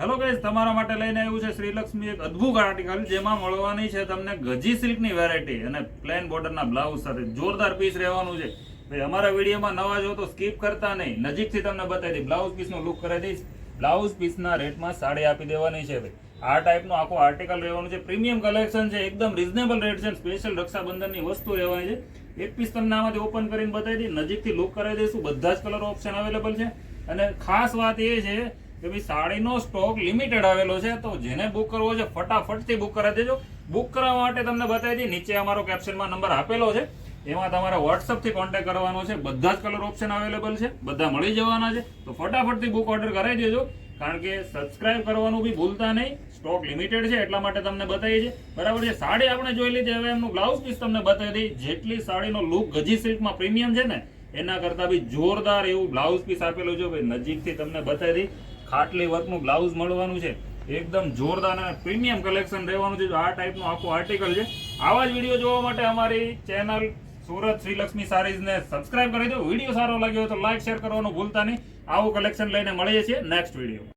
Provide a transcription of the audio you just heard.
Hello guys, તમારા માટે લઈને આવ્યું છે શ્રીલક્ષ્મી એક અદ્ભુત આર્ટિકલ જેમાં મળવાની છે તમને ગજી સિલ્કની વેરાયટી અને પ્લેન બોર્ડરના બ્લાઉઝ સાથે જોરદાર પીસ રહેવાનું છે. ભાઈ અમારા વિડીયોમાં નવા જો તો સ્કીપ કરતા નહીં, નજીકથી તમને બતાવી દઈ. બ્લાઉઝ પીસનો લુક કરાવી દઈશ. બ્લાઉઝ પીસના રેટમાં સાડી આપી દેવાની છે. ભાઈ આ ટાઈપનું આખું આર્ટિકલ રહેવાનું છે. પ્રીમિયમ કલેક્શન છે, એકદમ રિઝનેબલ રેટ છે. સ્પેશિયલ રક્ષાબંધનની વસ્તુ રહેવાની છે. એક પીસ તમને આમાંથી ઓપન કરીને બતાવી દઈ, નજીકથી લુક કરાવી દઈશું. બધા જ કલર ઓપ્શન અવેલેબલ છે. અને ખાસ વાત એ છે કે ભાઈ સાડીનો સ્ટોક લિમિટેડ આવેલો છે, તો જેને બુક કરવો છે ફટાફટથી બુક કરાવી દેજો. બુક કરવા માટે તમને બતાવી દઈએ, નીચે અમારો કેપ્શનમાં નંબર આપેલો છે, એમાં તમારે વોટ્સઅપથી કોન્ટેક્ટ કરવાનો છે. બધા જ કલર ઓપ્શન અવેલેબલ છે, બધા મળી જવાના છે. તો ફટાફટથી બુક ઓર્ડર કરાવી દેજો, કારણ કે સબસ્ક્રાઇબ કરવાનું બી ભૂલતા નહીં. સ્ટોક લિમિટેડ છે એટલા માટે તમને બતાવીએ છીએ. બરાબર છે. સાડી આપણે જોઈ લીધી, હવે એમનું બ્લાઉઝ પીસ તમને બતાવી દઈએ. જેટલી સાડીનો લુક ગજી સિલ્કમાં પ્રીમિયમ છે ને, એના કરતા બી જોરદાર એવું બ્લાઉઝ પીસ આપેલું છે. ભાઈ નજીકથી તમને બતાવી દઈ, ખાટલી વર્કનું બ્લાઉઝ મળવાનું છે. એકદમ જોરદાર અને પ્રીમિયમ કલેક્શન રહેવાનું છે. આ ટાઈપનું આખું આર્ટિકલ છે. આવા જ વિડીયો જોવા માટે અમારી ચેનલ સુરત શ્રીલક્ષ્મી સારીઝને સબસ્ક્રાઇબ કરી દો. વિડીયો સારો લાગ્યો હોય તો લાઈક શેર કરવાનું ભૂલતા નહીં. આવું કલેક્શન લઈને મળીએ છીએ નેક્સ્ટ વિડીયો.